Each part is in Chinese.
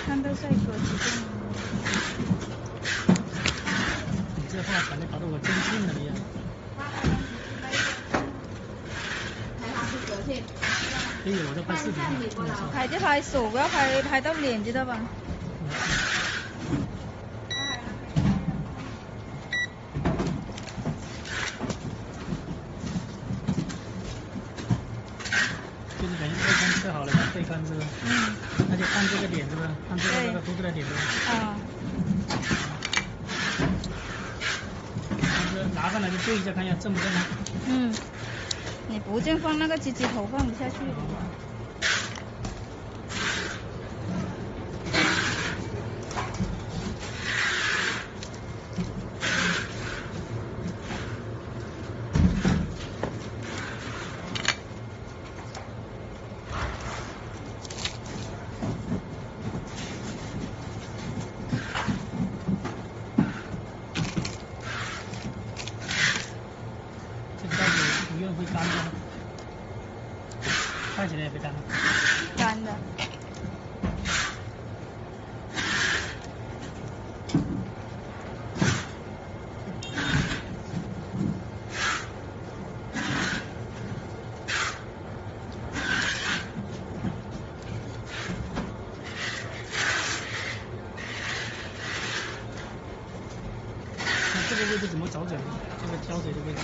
看到晒过几个。你这话讲的搞得我真信了一样。可以，我在拍视频。拍就拍手，不要拍到脸，知道吧？就是等于背看测好了，背看是吧？嗯。那就看这个点是不是？看这个那个凸出来点是吧？啊。拿上来就对一下，看一下正不正啊？嗯。你不正放那个鸡头放不下去。不用会干的，看起来也会干。干的。那这个位置怎么找准？这个挑嘴的位置。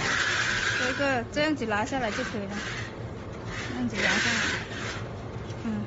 这样子拿下来就可以了，这样子拿下来，嗯。